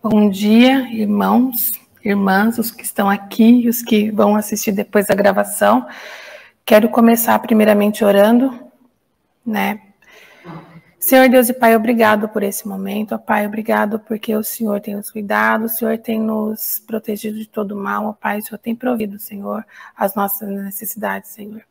Bom dia, irmãos, irmãs, os que estão aqui e os que vão assistir depois da gravação. Quero começar primeiramente orando, né? Senhor Deus e Pai, obrigado por esse momento. Ó Pai, obrigado porque o Senhor tem nos cuidado, o Senhor tem nos protegido de todo mal. Ó Pai, o Senhor tem provido, Senhor, as nossas necessidades, Senhor.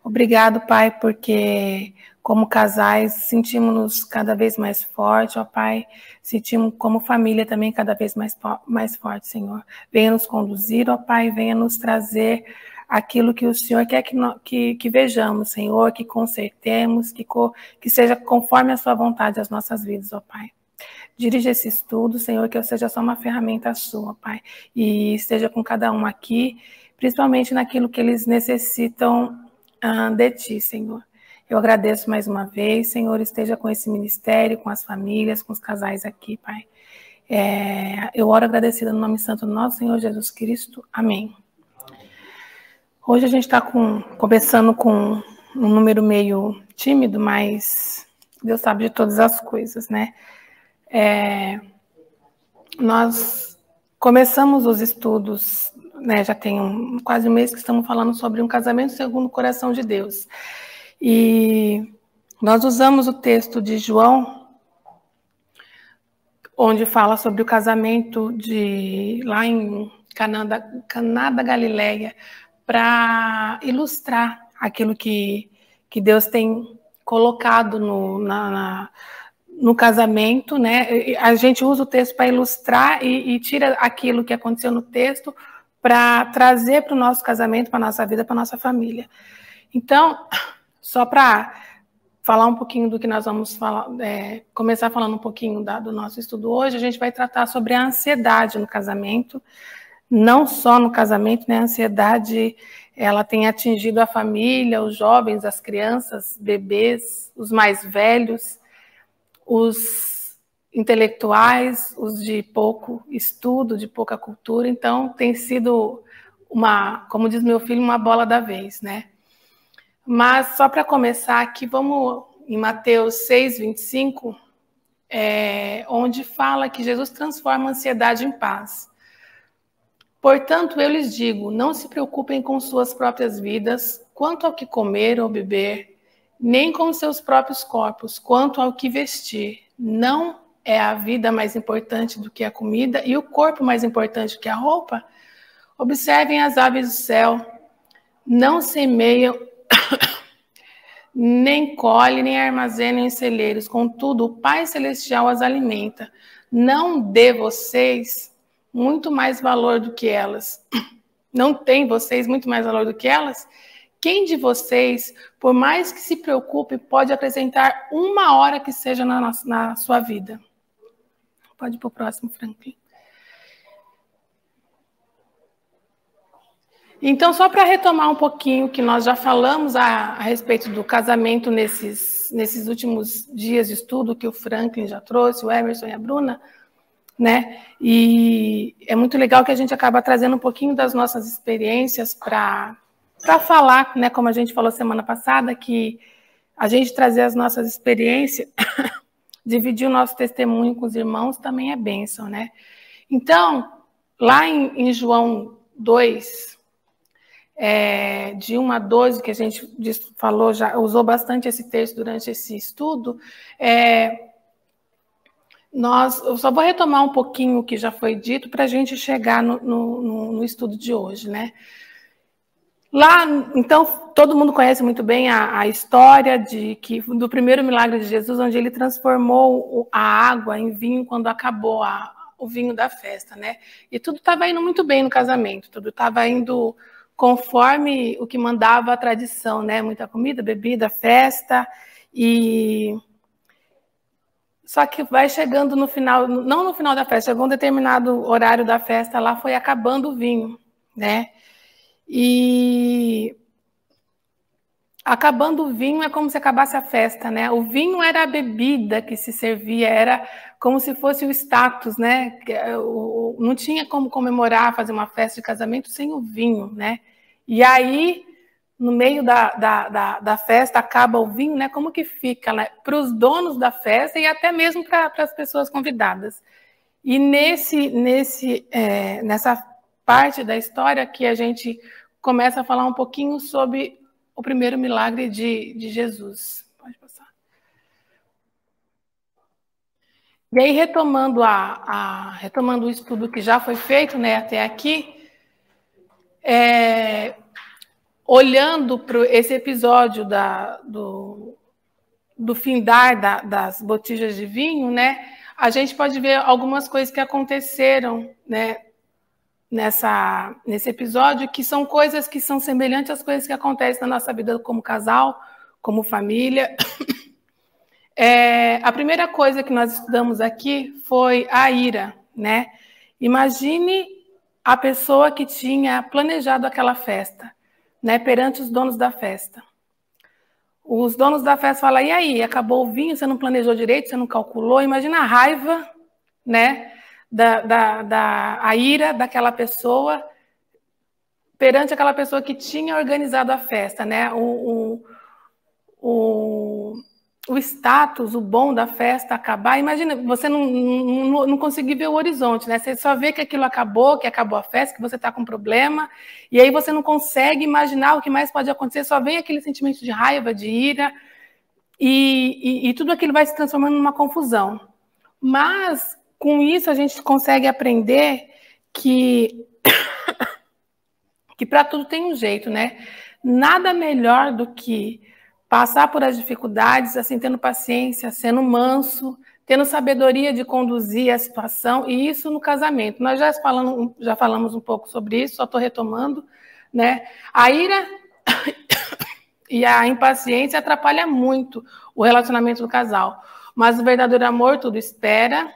Obrigado, Pai, porque como casais sentimos-nos cada vez mais fortes, ó Pai, sentimos como família também cada vez mais forte, Senhor. Venha nos conduzir, ó Pai, venha nos trazer aquilo que o Senhor quer que vejamos, Senhor, que consertemos, que seja conforme a sua vontade as nossas vidas, ó Pai. Dirija esse estudo, Senhor, que eu seja só uma ferramenta sua, Pai, e esteja com cada um aqui, principalmente naquilo que eles necessitam de Ti, Senhor. Eu agradeço mais uma vez, Senhor, esteja com esse ministério, com as famílias, com os casais aqui, Pai. Eu oro agradecida no nome santo do nosso Senhor Jesus Cristo. Amém. Hoje a gente está começando com um número meio tímido, mas Deus sabe de todas as coisas, né? Nós começamos os estudos, né, já tem quase um mês que estamos falando sobre um casamento segundo o coração de Deus. E nós usamos o texto de João, onde fala sobre o casamento lá em Caná da Galileia, para ilustrar aquilo que Deus tem colocado no casamento, né? A gente usa o texto para ilustrar e tira aquilo que aconteceu no texto para trazer para o nosso casamento, para a nossa vida, para a nossa família. Então, só para falar um pouquinho do que nós vamos falar, começar falando um pouquinho do nosso estudo hoje, a gente vai tratar sobre a ansiedade no casamento. Não só no casamento, né? A ansiedade, ela tem atingido a família, os jovens, as crianças, bebês, os mais velhos, os intelectuais, os de pouco estudo, de pouca cultura. Então, tem sido como diz meu filho, uma bola da vez, né? Mas, só para começar aqui, vamos em Mateus 6:25, onde fala que Jesus transforma a ansiedade em paz. Portanto, eu lhes digo, não se preocupem com suas próprias vidas, quanto ao que comer ou beber, nem com seus próprios corpos, quanto ao que vestir. Não é a vida mais importante do que a comida e o corpo mais importante do que a roupa? Observem as aves do céu, não semeiam, nem colhem, nem armazenam em celeiros, contudo, o Pai Celestial as alimenta. Não dê vocês muito mais valor do que elas. Não tem vocês muito mais valor do que elas? Quem de vocês, por mais que se preocupe, pode acrescentar uma hora que seja na sua vida? Pode ir para o próximo, Franklin. Então, só para retomar um pouquinho que nós já falamos a respeito do casamento nesses últimos dias de estudo que o Franklin já trouxe, o Emerson e a Bruna, né? E é muito legal que a gente acaba trazendo um pouquinho das nossas experiências para falar, né? Como a gente falou semana passada, que a gente trazer as nossas experiências, dividir o nosso testemunho com os irmãos também é bênção, né? Então, lá em João 2, de 1 a 12, que a gente falou, já usou bastante esse texto durante esse estudo, eu só vou retomar um pouquinho o que já foi dito para a gente chegar no estudo de hoje, né? Lá, então, todo mundo conhece muito bem a história do primeiro milagre de Jesus, onde ele transformou a água em vinho quando acabou o vinho da festa, né? E tudo estava indo muito bem no casamento, tudo estava indo conforme o que mandava a tradição, né? Muita comida, bebida, festa, Só que vai chegando no final, não no final da festa, chegou um determinado horário da festa, lá foi acabando o vinho, né? E acabando o vinho é como se acabasse a festa, né? O vinho era a bebida que se servia, era como se fosse o status, né? Não tinha como comemorar, fazer uma festa de casamento sem o vinho, né? E aí, no meio da festa, acaba o vinho, né? Como que fica, né? Para os donos da festa e até mesmo para as pessoas convidadas. E nessa parte da história que a gente começa a falar um pouquinho sobre o primeiro milagre de Jesus. Pode passar. E aí, retomando o estudo que já foi feito, né, até aqui, olhando para esse episódio do findar das botijas de vinho, né, a gente pode ver algumas coisas que aconteceram, né, nesse episódio, que são coisas que são semelhantes às coisas que acontecem na nossa vida como casal, como família. A primeira coisa que nós estudamos aqui foi a ira, né? Imagine a pessoa que tinha planejado aquela festa, né, perante os donos da festa. Os donos da festa falam, e aí, acabou o vinho, você não planejou direito, você não calculou. Imagina a raiva, né, a ira daquela pessoa perante aquela pessoa que tinha organizado a festa, né? O status, o bom da festa acabar. Imagina, você não conseguir ver o horizonte, né? Você só vê que aquilo acabou, que acabou a festa, que você está com problema, e aí você não consegue imaginar o que mais pode acontecer, só vem aquele sentimento de raiva, de ira, e tudo aquilo vai se transformando numa confusão. Mas, com isso, a gente consegue aprender que para tudo tem um jeito, né? Nada melhor do que passar por as dificuldades, assim, tendo paciência, sendo manso, tendo sabedoria de conduzir a situação, e isso no casamento. Nós já falamos um pouco sobre isso, só estou retomando, né? A ira e a impaciência atrapalham muito o relacionamento do casal, mas o verdadeiro amor tudo espera,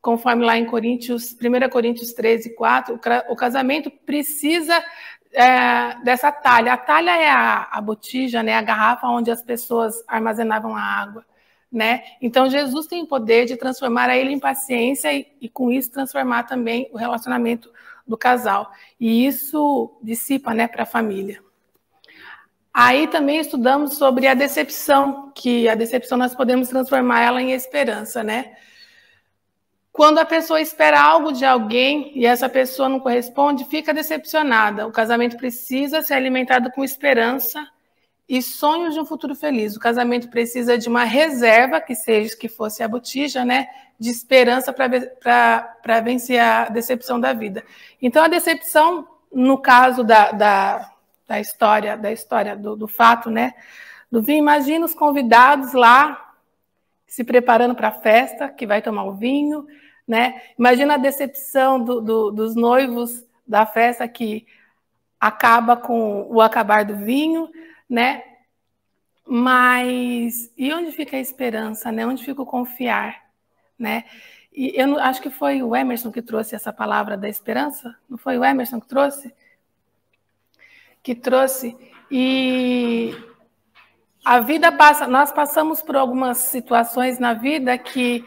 conforme lá em 1 Coríntios 13, 4, o casamento precisa dessa talha. A talha é a botija, né, a garrafa onde as pessoas armazenavam a água, né? Então, Jesus tem o poder de transformar a ira em paciência e com isso, transformar também o relacionamento do casal. E isso dissipa, né, para a família. Aí também estudamos sobre a decepção, que a decepção nós podemos transformar ela em esperança, né? Quando a pessoa espera algo de alguém e essa pessoa não corresponde, fica decepcionada. O casamento precisa ser alimentado com esperança e sonhos de um futuro feliz. O casamento precisa de uma reserva, que fosse a botija, né, de esperança para vencer a decepção da vida. Então, a decepção, no caso da história do fato, né, do vinho, imagina os convidados lá se preparando para a festa, que vai tomar o vinho, né? Imagina a decepção dos noivos da festa, que acaba com o acabar do vinho, né? Mas e onde fica a esperança, né? Onde fica o confiar, né? E eu acho que foi o Emerson que trouxe essa palavra da esperança, não foi o Emerson que trouxe? E a vida passa, nós passamos por algumas situações na vida que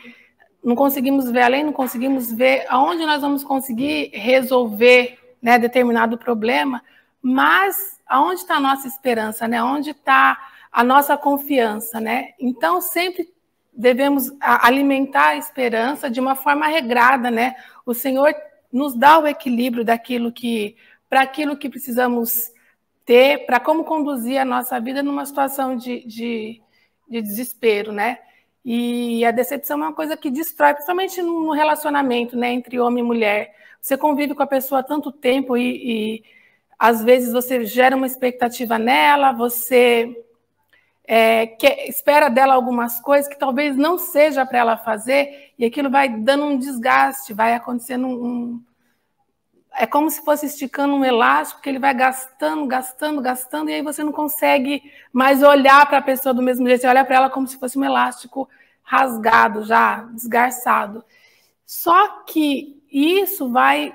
não conseguimos ver além, não conseguimos ver aonde nós vamos conseguir resolver, né, determinado problema, mas aonde está a nossa esperança, né? Onde está a nossa confiança, né? Então, sempre devemos alimentar a esperança de uma forma regrada, né? O Senhor nos dá o equilíbrio para aquilo que precisamos ter, para como conduzir a nossa vida numa situação de desespero, né? E a decepção é uma coisa que destrói, principalmente no relacionamento, né, entre homem e mulher. Você convive com a pessoa há tanto tempo e às vezes você gera uma expectativa nela, você espera dela algumas coisas que talvez não seja para ela fazer, e aquilo vai dando um desgaste, vai acontecendo é como se fosse esticando um elástico, que ele vai gastando, e aí você não consegue mais olhar para a pessoa do mesmo jeito. Você olha para ela como se fosse um elástico rasgado, já desgarçado. Só que isso vai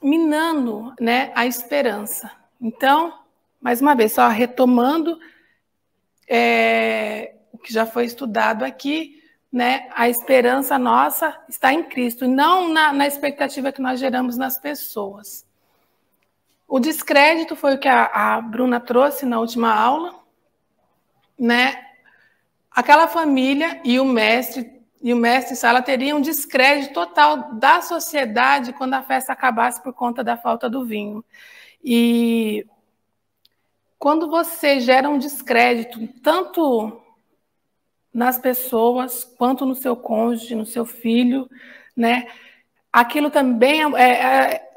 minando, né, a esperança. Então, mais uma vez, só retomando o que já foi estudado aqui, né, a esperança nossa está em Cristo, não na expectativa que nós geramos nas pessoas. O descrédito foi o que a Bruna trouxe na última aula, né? Aquela família e o mestre e o mestre Sala teria um descrédito total da sociedade quando a festa acabasse por conta da falta do vinho. E quando você gera um descrédito, tanto nas pessoas, quanto no seu cônjuge, no seu filho, né? Aquilo também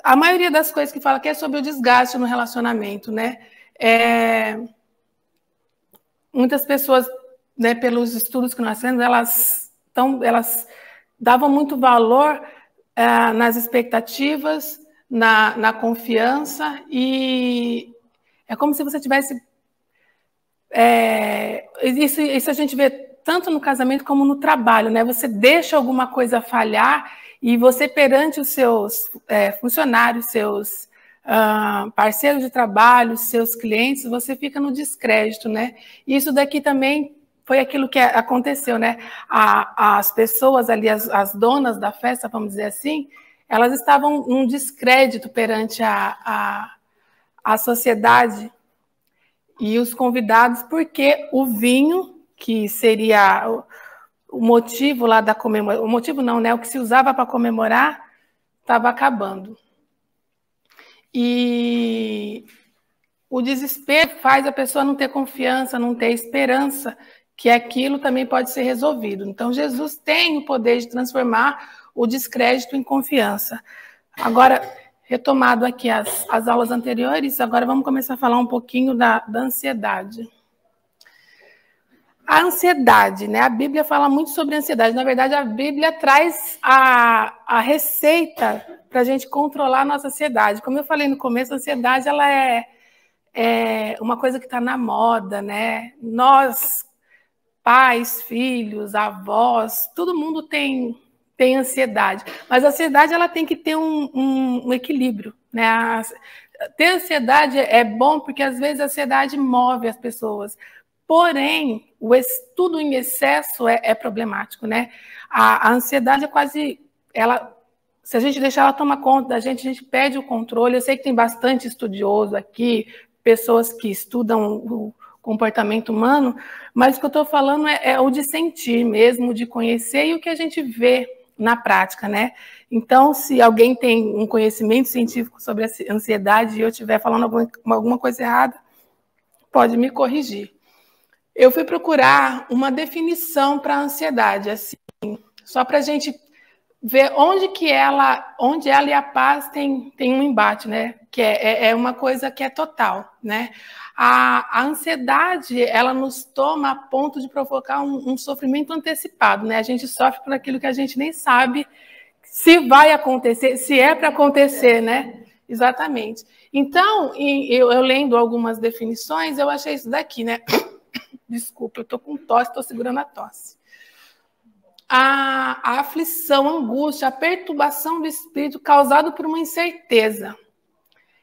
a maioria das coisas que fala aqui é sobre o desgaste no relacionamento, né? Muitas pessoas, né, pelos estudos que nós temos, elas davam muito valor nas expectativas, na confiança, e é como se você tivesse... isso a gente vê tanto no casamento como no trabalho, né? Você deixa alguma coisa falhar e você, perante os seus funcionários, seus parceiros de trabalho, seus clientes, você fica no descrédito, né? Isso daqui também foi aquilo que aconteceu, né? As pessoas ali, as donas da festa, vamos dizer assim, elas estavam num descrédito perante a sociedade e os convidados, porque o vinho, que seria o motivo lá da comemoração, o motivo não, né? O que se usava para comemorar, estava acabando. E o desespero faz a pessoa não ter confiança, não ter esperança que aquilo também pode ser resolvido. Então, Jesus tem o poder de transformar o descrédito em confiança. Agora, retomado aqui as aulas anteriores, agora vamos começar a falar um pouquinho da ansiedade. A ansiedade, né? A Bíblia fala muito sobre ansiedade. Na verdade, a Bíblia traz a receita para a gente controlar a nossa ansiedade. Como eu falei no começo, a ansiedade ela é uma coisa que está na moda, né? Nós, pais, filhos, avós, todo mundo tem ansiedade. Mas a ansiedade ela tem que ter um equilíbrio, né? Ter ansiedade é bom porque, às vezes, a ansiedade move as pessoas. Porém, o estudo em excesso é problemático, né? A ansiedade é quase... se a gente deixar ela tomar conta da gente, a gente perde o controle. Eu sei que tem bastante estudioso aqui, pessoas que estudam o comportamento humano, mas o que eu estou falando é o de sentir mesmo, de conhecer e o que a gente vê na prática, né? Então, se alguém tem um conhecimento científico sobre a ansiedade e eu estiver falando alguma coisa errada, pode me corrigir. Eu fui procurar uma definição para a ansiedade, assim, só para a gente ver onde ela e a paz tem um embate, né? Que é uma coisa que é total, né? A ansiedade, ela nos toma a ponto de provocar um sofrimento antecipado, né? A gente sofre por aquilo que a gente nem sabe se vai acontecer, se é para acontecer, né? Exatamente. Então, eu lendo algumas definições, eu achei isso daqui, né? Desculpa, eu estou com tosse, estou segurando a tosse. A aflição, a angústia, a perturbação do espírito causado por uma incerteza.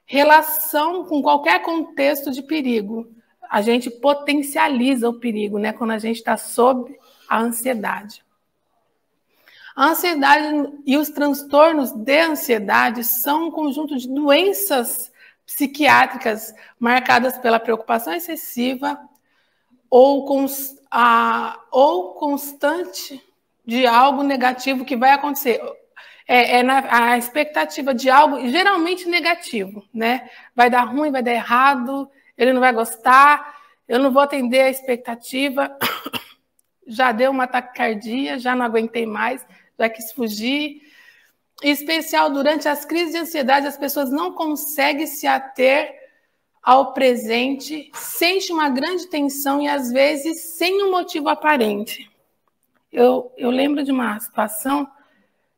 Relação com qualquer contexto de perigo. A gente potencializa o perigo, né, quando a gente está sob a ansiedade. A ansiedade e os transtornos de ansiedade são um conjunto de doenças psiquiátricas marcadas pela preocupação excessiva ou constante de algo negativo que vai acontecer. A expectativa de algo geralmente negativo, né? Vai dar ruim, vai dar errado, ele não vai gostar, eu não vou atender a expectativa, já deu uma taquicardia, já não aguentei mais, já quis fugir. Em especial, durante as crises de ansiedade, as pessoas não conseguem se ater ao presente, sente uma grande tensão e, às vezes, sem um motivo aparente. Eu lembro de uma situação,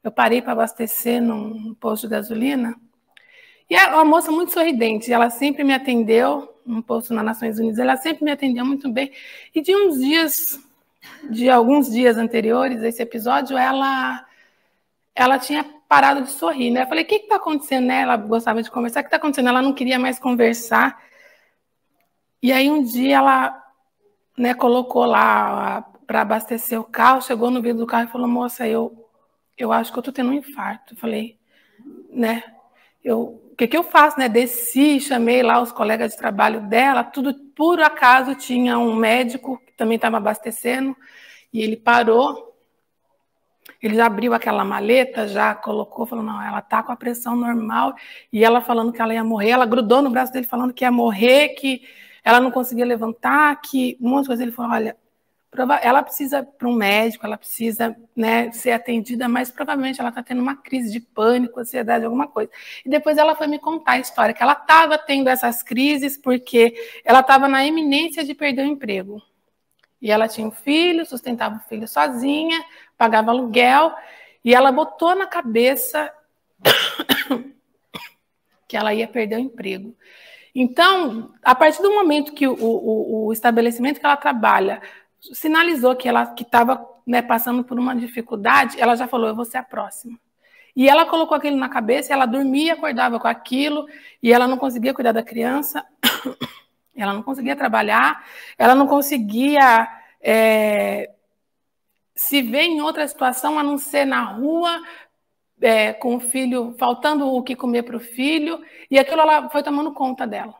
eu parei para abastecer num posto de gasolina, e é uma moça muito sorridente, ela sempre me atendeu, num posto nas Nações Unidas, ela sempre me atendeu muito bem, e de alguns dias anteriores a esse episódio, ela tinha parado de sorrir, né? Eu falei, o que está acontecendo, né? Ela gostava de conversar, o que está acontecendo? Ela não queria mais conversar. E aí um dia ela, né, colocou lá para abastecer o carro, chegou no vidro do carro e falou, moça, eu acho que eu estou tendo um infarto. Eu falei, né? O que eu faço, né? Desci, chamei lá os colegas de trabalho dela, tudo por acaso tinha um médico que também estava abastecendo, e ele parou. Ele já abriu aquela maleta, já colocou, falou, não, ela está com a pressão normal, e ela falando que ela ia morrer, ela grudou no braço dele falando que ia morrer, que ela não conseguia levantar, que um monte de coisa. Ele falou, olha, ela precisa ir para um médico, ela precisa, né, ser atendida, mas provavelmente ela está tendo uma crise de pânico, ansiedade, alguma coisa. E depois ela foi me contar a história, que ela estava tendo essas crises porque ela estava na iminência de perder o emprego. E ela tinha um filho, sustentava o filho sozinha, pagava aluguel, e ela botou na cabeça que ela ia perder o emprego. Então, a partir do momento que o estabelecimento que ela trabalha sinalizou que ela estava, né, passando por uma dificuldade, ela já falou, eu vou ser a próxima. E ela colocou aquilo na cabeça, ela dormia, acordava com aquilo, e ela não conseguia cuidar da criança, ela não conseguia trabalhar, ela não conseguia se ver em outra situação a não ser na rua, com o filho, faltando o que comer para o filho, e aquilo ela foi tomando conta dela,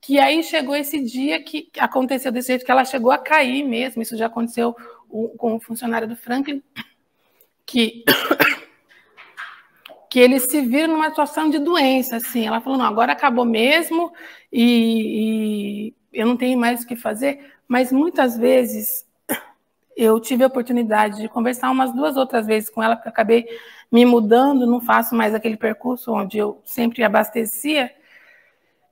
que aí chegou esse dia que aconteceu desse jeito, que ela chegou a cair mesmo. Isso já aconteceu com o funcionário do Franklin, que eles se viram numa situação de doença, assim. Ela falou, não, agora acabou mesmo, e eu não tenho mais o que fazer, mas muitas vezes eu tive a oportunidade de conversar umas 2 outras vezes com ela, porque eu acabei me mudando, não faço mais aquele percurso onde eu sempre abastecia.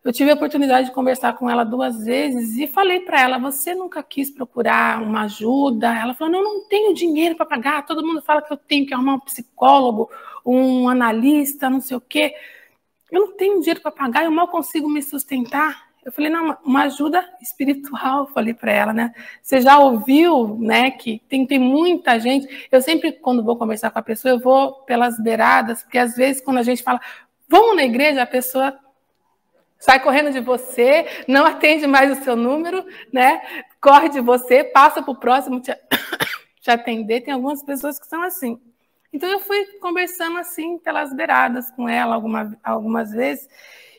Eu tive a oportunidade de conversar com ela 2 vezes e falei para ela, você nunca quis procurar uma ajuda? Ela falou, não tenho dinheiro para pagar, todo mundo fala que eu tenho que arrumar um psicólogo, um analista, não sei o quê. Eu não tenho dinheiro para pagar, eu mal consigo me sustentar. Eu falei, não, uma ajuda espiritual, falei para ela, né? Você já ouviu, né, que tem muita gente. Eu sempre, quando vou conversar com a pessoa, eu vou pelas beiradas, porque às vezes quando a gente fala, vamos na igreja, a pessoa sai correndo de você, não atende mais o seu número, né? Corre de você, passa para o próximo te atender. Tem algumas pessoas que são assim. Então eu fui conversando assim pelas beiradas com ela algumas vezes.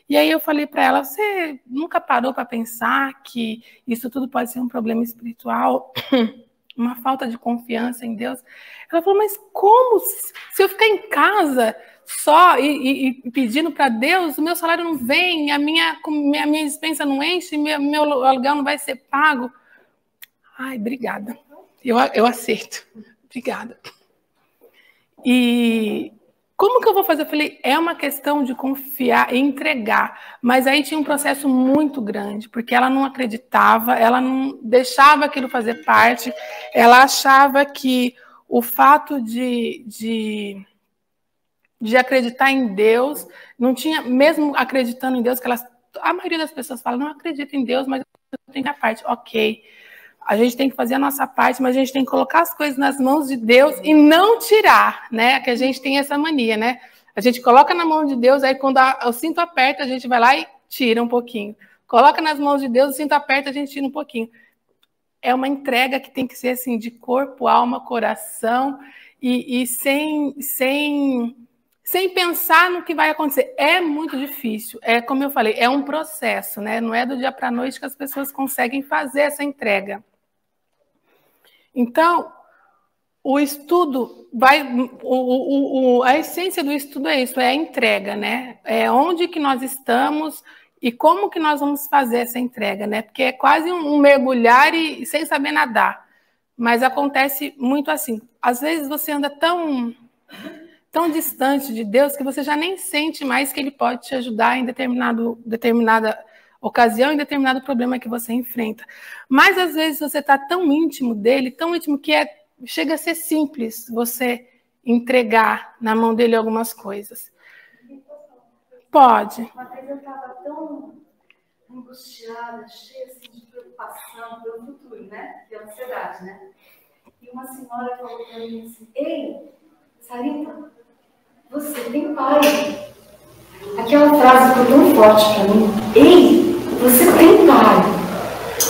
E aí eu falei para ela, você nunca parou para pensar que isso tudo pode ser um problema espiritual, uma falta de confiança em Deus? Ela falou, mas como? Se eu ficar em casa só e pedindo para Deus, o meu salário não vem, a minha dispensa não enche, meu aluguel não vai ser pago. Ai, obrigada. Eu aceito. Obrigada. E como que eu vou fazer? Eu falei, é uma questão de confiar e entregar. Mas aí tinha um processo muito grande, porque ela não acreditava, ela não deixava aquilo fazer parte, ela achava que o fato de acreditar em Deus, não tinha, mesmo acreditando em Deus, que a maioria das pessoas fala, não acredito em Deus, mas eu tenho a parte. Ok, a gente tem que fazer a nossa parte, mas a gente tem que colocar as coisas nas mãos de Deus e não tirar, né? Que a gente tem essa mania, né? A gente coloca na mão de Deus, aí quando o cinto aperta, a gente vai lá e tira um pouquinho. Coloca nas mãos de Deus, o cinto aperta, a gente tira um pouquinho. É uma entrega que tem que ser assim, de corpo, alma, coração, e sem pensar no que vai acontecer. É muito difícil. É como eu falei, é um processo, né? Não é do dia para a noite que as pessoas conseguem fazer essa entrega. Então, o estudo vai... a essência do estudo é isso, é a entrega, né? É onde que nós estamos e como que nós vamos fazer essa entrega, né? Porque é quase um mergulhar e sem saber nadar. Mas acontece muito assim. Às vezes você anda tão distante de Deus que você já nem sente mais que Ele pode te ajudar em determinada ocasião, em determinado problema que você enfrenta. Mas, às vezes, você está tão íntimo dele, tão íntimo que chega a ser simples você entregar na mão dele algumas coisas. Pode. Uma vez eu estava tão angustiada, cheia assim, de preocupação pelo futuro, né? De ansiedade, né? E uma senhora falou para mim assim, ei, Sarita, você tem pai. Aquela frase foi tão forte para mim. Ei, você tem pai.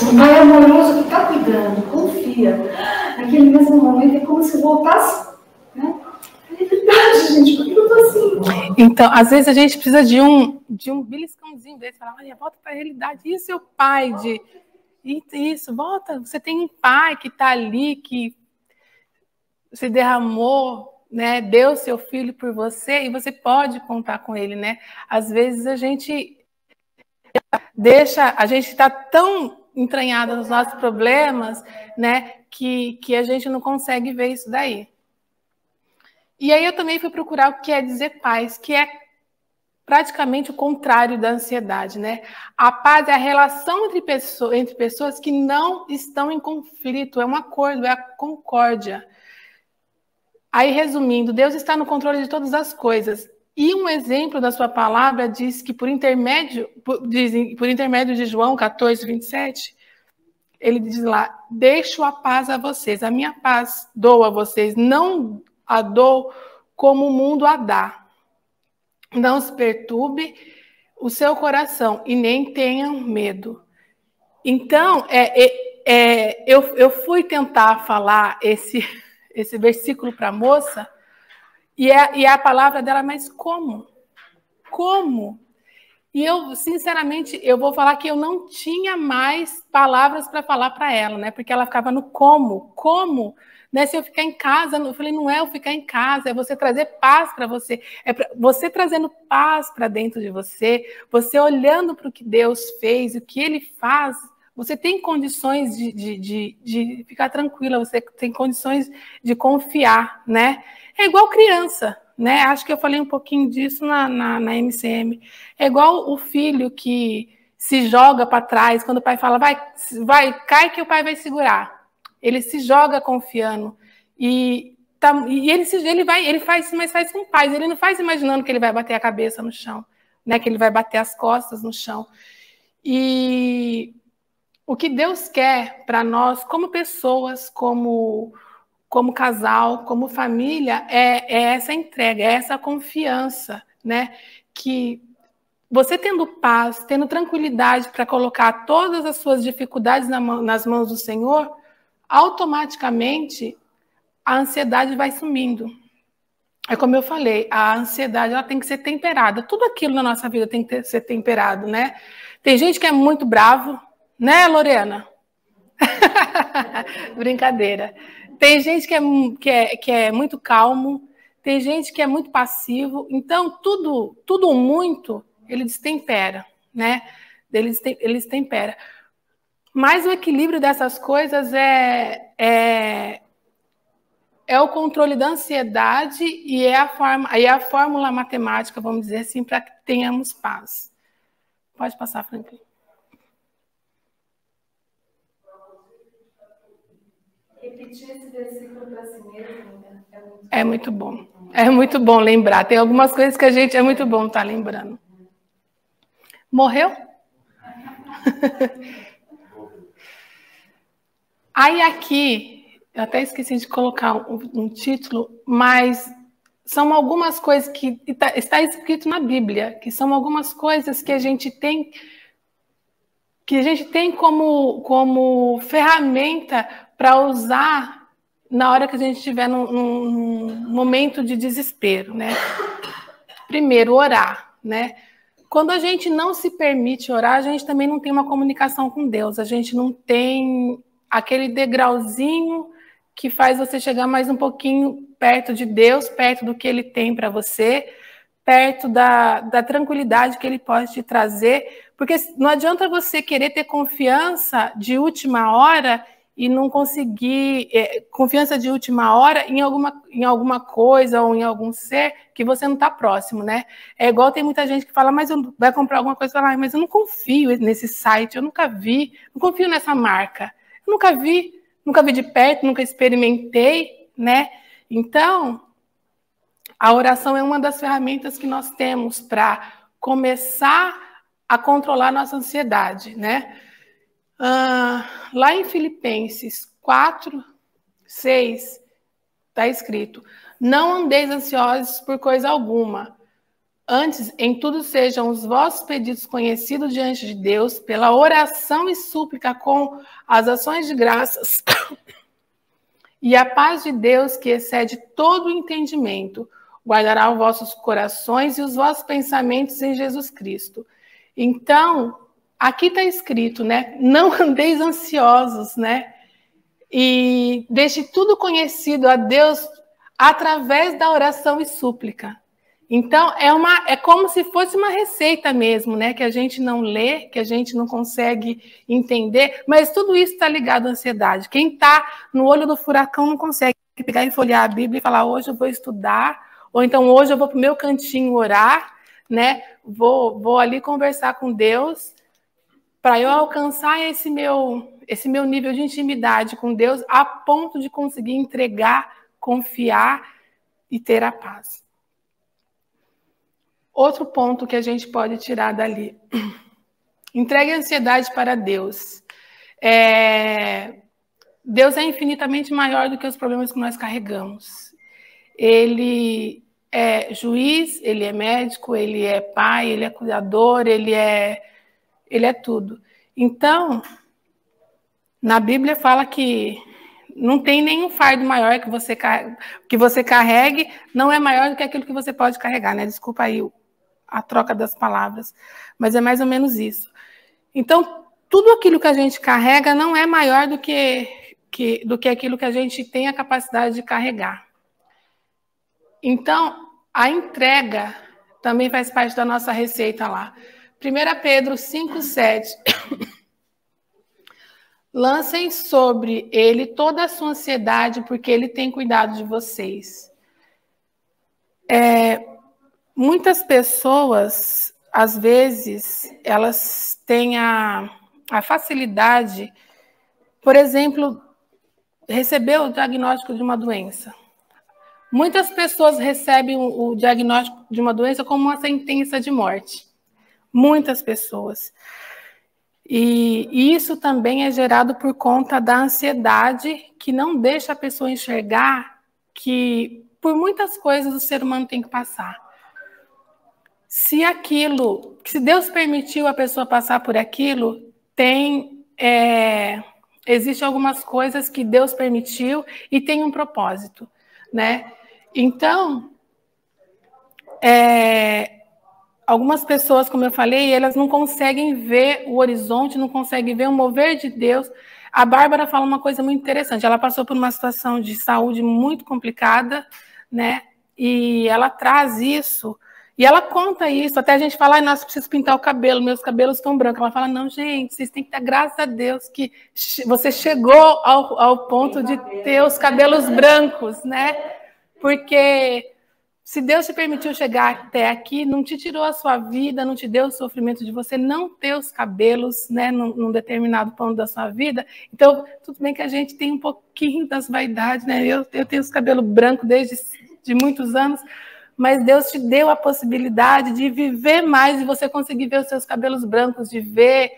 Um pai amoroso que está cuidando, confia. Naquele mesmo momento é como se voltasse, né? É verdade, gente, por que eu tô assim? Então, às vezes a gente precisa de um beliscãozinho desse, falar, olha, volta para a realidade. E o seu pai isso, volta, você tem um pai que está ali, que se derramou, né? Deu seu filho por você, e você pode contar com ele, né? Às vezes a gente está tão entranhada nos nossos problemas, né? Que a gente não consegue ver isso daí. E aí eu também fui procurar o que é dizer paz, que é praticamente o contrário da ansiedade, né? A paz é a relação entre pessoas que não estão em conflito, é um acordo, é a concórdia. Aí, resumindo, Deus está no controle de todas as coisas. E um exemplo da sua palavra diz que por intermédio de João 14, 27, ele diz lá, deixo a paz a vocês, a minha paz dou a vocês, não a dou como o mundo a dá. Não se perturbe o seu coração e nem tenham medo. Então, eu fui tentar falar esse versículo para a moça, e a palavra dela, mas como? Como? E eu, sinceramente, eu vou falar que eu não tinha mais palavras para falar para ela, né? Porque ela ficava no como. Como? Né? Se eu ficar em casa, eu falei, não é eu ficar em casa, é você trazer paz para você. É você trazendo paz para dentro de você, você olhando para o que Deus fez, o que Ele faz. Você tem condições de ficar tranquila, você tem condições de confiar, né? É igual criança, né? Acho que eu falei um pouquinho disso na MCM. É igual o filho que se joga para trás, quando o pai fala, vai, cai que o pai vai segurar. Ele se joga confiando. E ele faz, mas faz com paz. Ele não faz imaginando que ele vai bater a cabeça no chão, né? Que ele vai bater as costas no chão. E o que Deus quer para nós, como pessoas, como casal, como família, é essa entrega, é essa confiança, né? Que você tendo paz, tendo tranquilidade para colocar todas as suas dificuldades nas mãos do Senhor, automaticamente a ansiedade vai sumindo. É como eu falei, a ansiedade ela tem que ser temperada. Tudo aquilo na nossa vida tem que ser temperado, né? Tem gente que é muito bravo, né, Lorena? Brincadeira. Tem gente que é muito calmo, tem gente que é muito passivo. Então, tudo muito, ele destempera, né? Eles tempera. Mas o equilíbrio dessas coisas é o controle da ansiedade e é a fórmula matemática, vamos dizer assim, para que tenhamos paz. Pode passar, Franklin. Repetir esse versículo para si mesmo é muito bom. É muito bom lembrar. Tem algumas coisas que a gente é muito bom estar lembrando. Morreu? Aí aqui, eu até esqueci de colocar um título, mas são algumas coisas que está escrito na Bíblia, que são algumas coisas que a gente tem como ferramenta para usar na hora que a gente estiver num momento de desespero, né? Primeiro, orar, né? Quando a gente não se permite orar, a gente também não tem uma comunicação com Deus, a gente não tem aquele degrauzinho que faz você chegar mais um pouquinho perto de Deus, perto do que Ele tem para você, perto da tranquilidade que Ele pode te trazer, porque não adianta você querer ter confiança de última hora e não conseguir confiança de última hora em alguma coisa ou em algum ser que você não está próximo, né? É igual tem muita gente que fala, mas vai comprar alguma coisa e fala, mas eu não confio nesse site, eu nunca vi, não confio nessa marca, eu nunca vi de perto, nunca experimentei, né? Então, a oração é uma das ferramentas que nós temos para começar a controlar nossa ansiedade, né? Lá em Filipenses 4, 6, está escrito, não andeis ansiosos por coisa alguma, antes, em tudo sejam os vossos pedidos conhecidos diante de Deus, pela oração e súplica com as ações de graças, e a paz de Deus, que excede todo o entendimento, guardará os vossos corações e os vossos pensamentos em Jesus Cristo. Então, aqui está escrito, né? Não andeis ansiosos, né? e deixe tudo conhecido a Deus através da oração e súplica. Então, é como se fosse uma receita mesmo, né? Que a gente não lê, que a gente não consegue entender, mas tudo isso está ligado à ansiedade. Quem está no olho do furacão não consegue pegar e folhear a Bíblia e falar, hoje eu vou estudar, ou então hoje eu vou para o meu cantinho orar, né? Vou ali conversar com Deus para eu alcançar esse meu nível de intimidade com Deus a ponto de conseguir entregar, confiar e ter a paz. Outro ponto que a gente pode tirar dali. Entregue a ansiedade para Deus. Deus é infinitamente maior do que os problemas que nós carregamos. Ele é juiz, ele é médico, ele é pai, ele é cuidador, ele é tudo. Então, na Bíblia fala que não tem nenhum fardo maior que você carregue, não é maior do que aquilo que você pode carregar, né? Desculpa aí a troca das palavras, mas é mais ou menos isso. Então, tudo aquilo que a gente carrega não é maior do que aquilo que a gente tem a capacidade de carregar. Então, a entrega também faz parte da nossa receita lá. 1 Pedro 5,7. Lancem sobre ele toda a sua ansiedade, porque ele tem cuidado de vocês. Muitas pessoas, às vezes, elas têm a facilidade, por exemplo, receber o diagnóstico de uma doença. Muitas pessoas recebem o diagnóstico de uma doença como uma sentença de morte. Muitas pessoas. E isso também é gerado por conta da ansiedade, que não deixa a pessoa enxergar que, por muitas coisas, o ser humano tem que passar. Se Deus permitiu a pessoa passar por aquilo, existem algumas coisas que Deus permitiu e tem um propósito, né? Então, algumas pessoas, como eu falei, elas não conseguem ver o horizonte, não conseguem ver o mover de Deus. A Bárbara fala uma coisa muito interessante. Ela passou por uma situação de saúde muito complicada, né? E ela traz isso. E ela conta isso, até a gente fala, nossa, preciso pintar o cabelo, meus cabelos estão brancos. Ela fala, não, gente, vocês têm que dar graças a Deus que você chegou ao ponto de ter os cabelos brancos, né? Porque se Deus te permitiu chegar até aqui, não te tirou a sua vida, não te deu o sofrimento de você não ter os cabelos, né, num determinado ponto da sua vida. Então, tudo bem que a gente tem um pouquinho das vaidades, né? Eu tenho os cabelos brancos desde muitos anos, mas Deus te deu a possibilidade de viver mais e você conseguir ver os seus cabelos brancos, de ver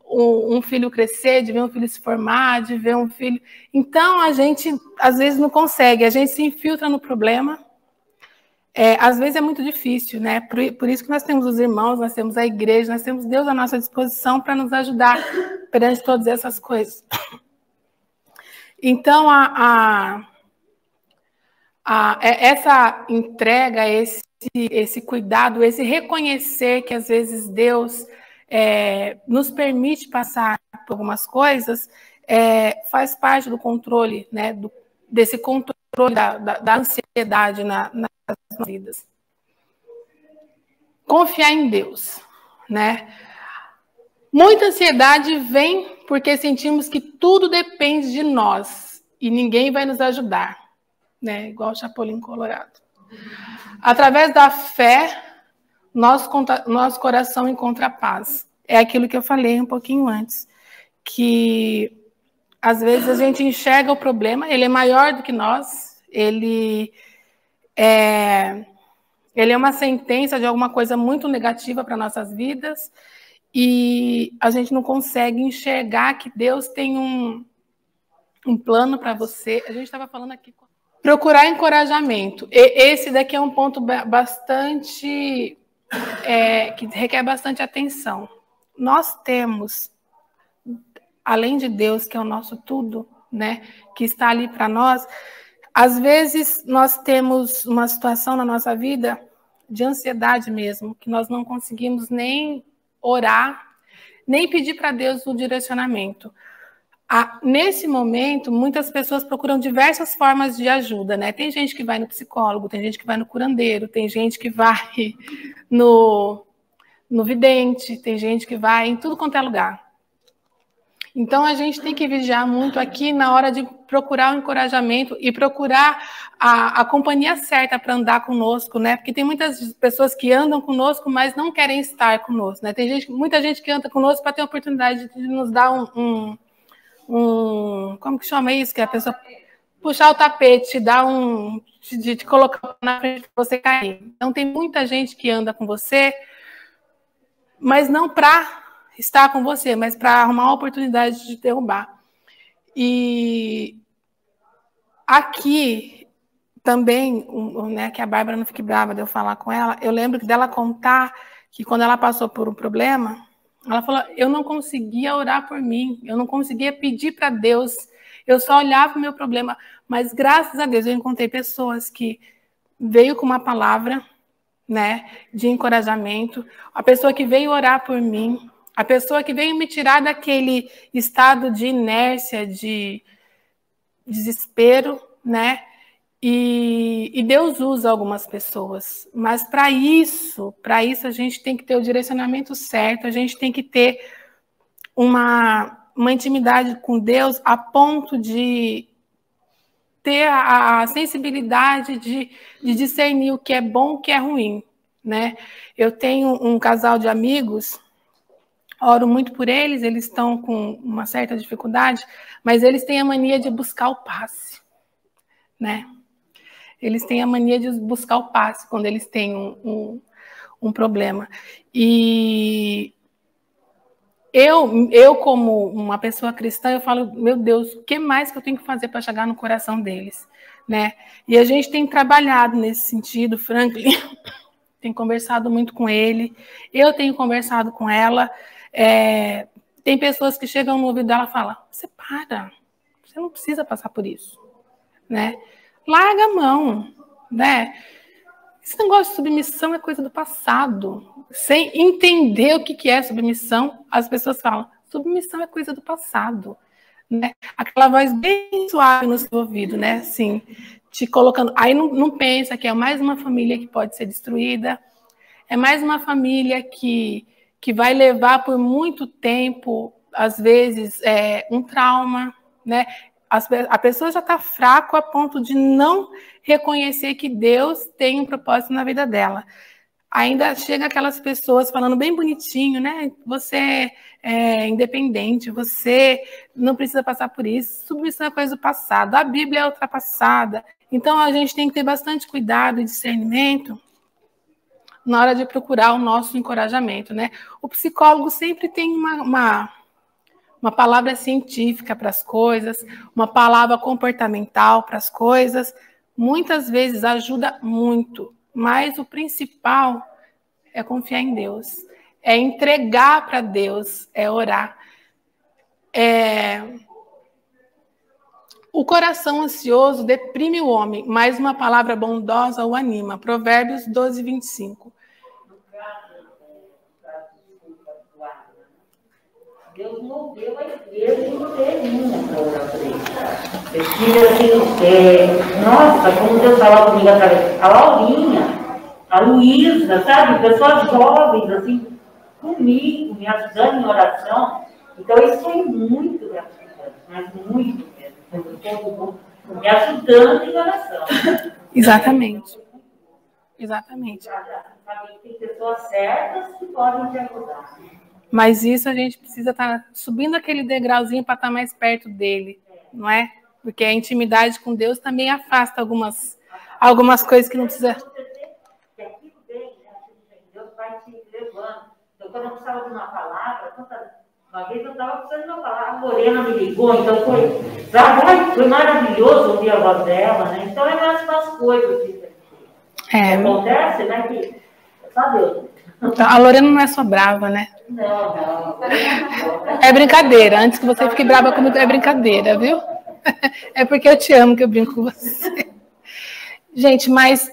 um filho crescer, de ver um filho se formar, de ver um filho... Então, a gente, às vezes, não consegue, a gente se infiltra no problema. Às vezes é muito difícil, né? Por isso que nós temos os irmãos, nós temos a igreja, nós temos Deus à nossa disposição para nos ajudar perante todas essas coisas. Então, essa entrega, esse cuidado, esse reconhecer que às vezes Deus nos permite passar por algumas coisas, faz parte do controle, né? Desse controle da ansiedade nas vidas. Confiar em Deus, né? Muita ansiedade vem porque sentimos que tudo depende de nós e ninguém vai nos ajudar, né? Igual o Chapolin Colorado. Através da fé, nosso coração encontra paz. É aquilo que eu falei um pouquinho antes, que às vezes a gente enxerga o problema, ele é maior do que nós, ele é uma sentença de alguma coisa muito negativa para nossas vidas e a gente não consegue enxergar que Deus tem um plano para você. A gente estava falando aqui. Procurar encorajamento. Esse daqui é um ponto bastante... que requer bastante atenção. Nós temos, além de Deus, que é o nosso tudo, né, que está ali para nós, às vezes nós temos uma situação na nossa vida de ansiedade mesmo, que nós não conseguimos nem orar, nem pedir para Deus o direcionamento. Nesse momento, muitas pessoas procuram diversas formas de ajuda, né? Tem gente que vai no psicólogo, tem gente que vai no curandeiro, tem gente que vai no vidente, tem gente que vai em tudo quanto é lugar. Então, a gente tem que vigiar muito aqui na hora de procurar o encorajamento e procurar a companhia certa para andar conosco, né? Porque tem muitas pessoas que andam conosco, mas não querem estar conosco, né? Tem muita gente que anda conosco para ter a oportunidade de nos dar como que chama isso? Que a pessoa puxar o tapete, dar te colocar na frente para você cair. Então, tem muita gente que anda com você, mas não para estar com você, mas para arrumar uma oportunidade de derrubar. E aqui também, né, que a Bárbara não fique brava de eu falar com ela, eu lembro dela contar que quando ela passou por um problema, ela falou, eu não conseguia orar por mim, eu não conseguia pedir para Deus, eu só olhava o meu problema, mas graças a Deus eu encontrei pessoas que veio com uma palavra, né, de encorajamento, a pessoa que veio orar por mim, a pessoa que veio me tirar daquele estado de inércia, de desespero, né? E Deus usa algumas pessoas, mas para isso a gente tem que ter o direcionamento certo, a gente tem que ter uma intimidade com Deus a ponto de ter a sensibilidade de discernir o que é bom e o que é ruim, né? Eu tenho um casal de amigos, oro muito por eles, eles estão com uma certa dificuldade, mas eles têm a mania de buscar o passe, né? Eles têm a mania de buscar o passe quando eles têm um problema. E eu, como uma pessoa cristã, eu falo, meu Deus, o que mais que eu tenho que fazer para chegar no coração deles, né? E a gente tem trabalhado nesse sentido, Franklin tem conversado muito com ele, eu tenho conversado com ela, tem pessoas que chegam no ouvido dela e falam, você não precisa passar por isso, né? Larga a mão, né? Esse negócio de submissão é coisa do passado. Sem entender o que é submissão, as pessoas falam, submissão é coisa do passado, né? Aquela voz bem suave no seu ouvido, né? Assim, te colocando... Aí não pensa que é mais uma família que pode ser destruída, é mais uma família que vai levar por muito tempo, às vezes, um trauma, né? A pessoa já está fraca a ponto de não reconhecer que Deus tem um propósito na vida dela. Ainda chega aquelas pessoas falando bem bonitinho, né? Você é independente, você não precisa passar por isso. Submissão é coisa do passado, a Bíblia é ultrapassada. Então, a gente tem que ter bastante cuidado e discernimento na hora de procurar o nosso encorajamento, né? O psicólogo sempre tem uma palavra científica para as coisas, uma palavra comportamental para as coisas, muitas vezes ajuda muito, mas o principal é confiar em Deus, é entregar para Deus, é orar. O coração ansioso deprime o homem, mas uma palavra bondosa o anima. Provérbios 12, 25. Deus moveu a igreja inteirinha para orar por ele. Eu tive assim, nossa, como Deus falava comigo através, a Laurinha, a Luísa, sabe? Pessoas jovens, assim, comigo, me ajudando em oração. Então, isso foi muito gratificante, mas muito mesmo. Todo mundo me ajudando em oração. Exatamente. Exatamente. Sabe que tem pessoas certas que podem te ajudar. Mas isso a gente precisa estar subindo aquele degrauzinho para estar mais perto dele, não é? Porque a intimidade com Deus também afasta algumas coisas que não precisa. Deus vai te levando. Então, quando eu precisava de uma palavra, uma vez eu estava precisando de uma palavra, a Morena me ligou, então foi maravilhoso ouvir a voz dela, né? Então, é mais umas coisas que acontece, né? Que só Deus. Então, a Lorena não é só brava, né? Não. É brincadeira. Antes que você fique brava comigo, é brincadeira, viu? É porque eu te amo que eu brinco com você. Gente, mas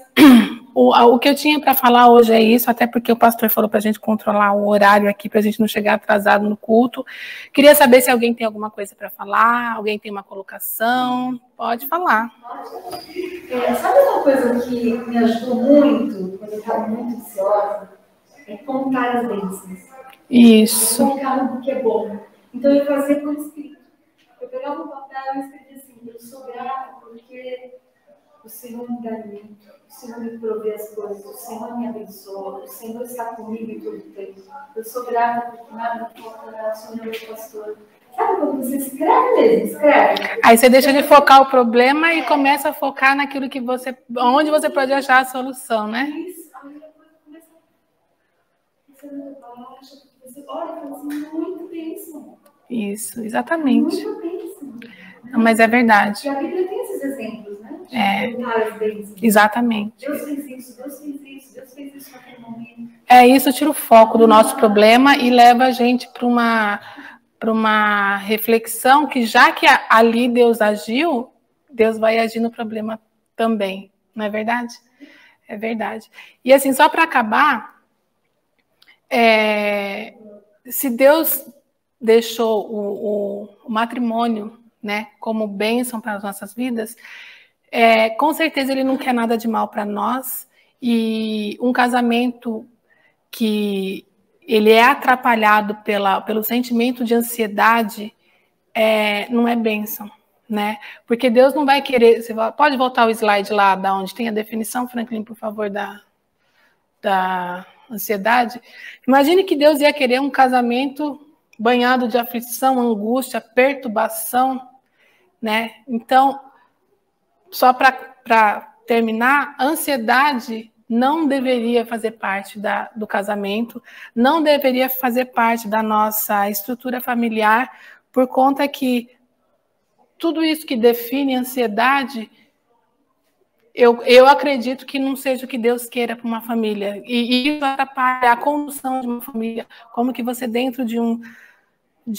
O que eu tinha para falar hoje é isso, até porque o pastor falou para a gente controlar o horário aqui, para a gente não chegar atrasado no culto. Queria saber se alguém tem alguma coisa para falar, alguém tem uma colocação, pode falar. Sabe uma coisa que me ajudou muito, quando eu estava muito ansiosa? É contar as bênçãos. Isso. Colocar o que é bom. Então eu fazia por escrito. Eu pegava um papel e escrevia assim: eu sou grata porque o Senhor me dá alimento, o Senhor me provê as coisas, o Senhor me abençoa, o Senhor está comigo em todo o tempo. Eu sou grata porque nada me faltará, o Senhor é meu pastor. Sabe quando você escreve mesmo? Escreve. Aí você deixa de focar o problema e começa a focar naquilo que você, onde você pode achar a solução, né? Isso. Aí depois começa a relaxa, você olha e fala assim: muito bênção. Isso, exatamente. Muito bênção. Mas é verdade. E a Bíblia tem esses exemplos, né? Exatamente. Deus fez isso, Deus fez isso, Deus fez isso naquele momento. Isso tira o foco do nosso problema e leva a gente para uma reflexão que, já que ali Deus agiu, Deus vai agir no problema também. Não é verdade? É verdade. E assim, só para acabar, se Deus deixou o matrimônio, né, como bênção para as nossas vidas, com certeza ele não quer nada de mal para nós, e um casamento que ele é atrapalhado pelo sentimento de ansiedade, não é bênção, né? Porque Deus não vai querer... Você pode voltar o slide lá, da onde tem a definição, Franklin, por favor, da ansiedade? Imagine que Deus ia querer um casamento banhado de aflição, angústia, perturbação, né? Então, só para terminar, a ansiedade não deveria fazer parte do casamento, não deveria fazer parte da nossa estrutura familiar, por conta que tudo isso que define ansiedade, eu acredito que não seja o que Deus queira para uma família. E isso atrapalha a condução de uma família. Como que você, dentro de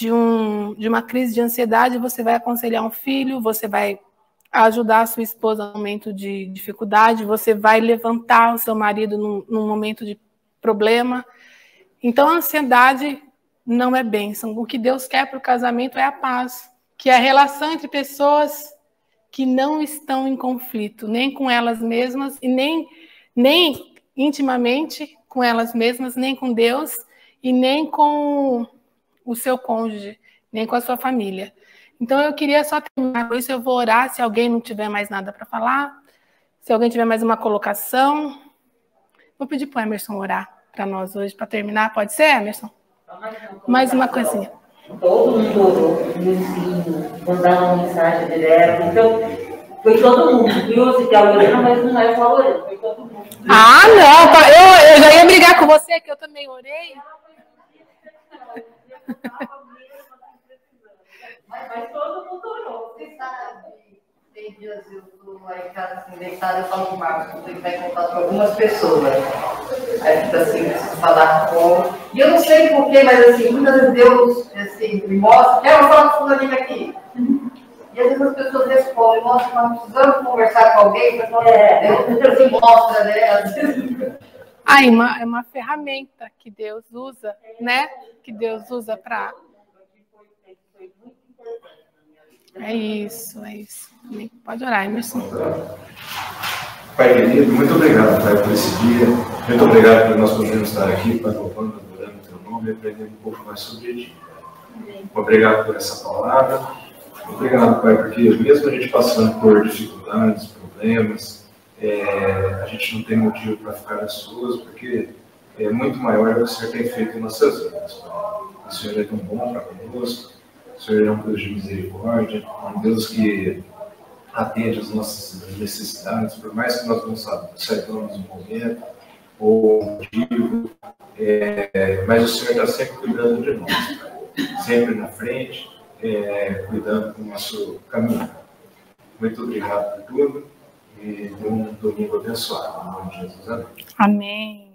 uma crise de ansiedade, você vai aconselhar um filho, você vai ajudar a sua esposa no momento de dificuldade, você vai levantar o seu marido num momento de problema. Então, a ansiedade não é bênção. O que Deus quer para o casamento é a paz, que é a relação entre pessoas que não estão em conflito, nem com elas mesmas, e nem intimamente com elas mesmas, nem com Deus, e nem com o seu cônjuge, nem com a sua família. Então, eu queria só terminar com isso. Eu vou orar, se alguém não tiver mais nada para falar, se alguém tiver mais uma colocação. Vou pedir para o Emerson orar para nós hoje, para terminar. Pode ser, Emerson? Mais uma coisinha. Todo mundo orou, vizinho, mandava uma mensagem direto. Então, foi todo mundo. Viu se a Lorena, mas não é só a Lorena, foi todo mundo. Ah, não! Eu já ia brigar com você, que eu também orei. Mas todo mundo orou. Você sabe, tem dias eu estou lá em casa assim, deitada, eu falo com o Marcos, vou tentar em contato com algumas pessoas. Aí fica assim, preciso falar com. E eu não sei porquê, mas assim, muitas vezes Deus assim, me mostra, quero falar com fulaninho aqui. E às vezes as pessoas respondem, nossa, nós precisamos conversar com alguém, Deus se mostra, né? Às vezes. É uma ferramenta que Deus usa, né? Que Deus usa para... É isso. Pode orar, Emerson. Pai querido, muito obrigado, Pai, por esse dia. Muito obrigado por nós podermos estar aqui, Pai, louvando, adorando o Teu nome e aprendendo um pouco mais sobre Ti. Obrigado por essa palavra. Obrigado, Pai, porque mesmo a gente passando por dificuldades, problemas, a gente não tem motivo para ficar ansioso, porque é muito maior o que o Senhor tem feito em nossas vidas, Pai. O Senhor é tão bom para conosco. O Senhor é um Deus de misericórdia, um Deus que atende às nossas necessidades, por mais que nós não saibamos o momento ou o motivo, mas o Senhor está sempre cuidando de nós, Pai. Sempre na frente, cuidando do nosso caminho. Muito obrigado por tudo e um domingo abençoado. Em nome de Jesus, amém. Amém.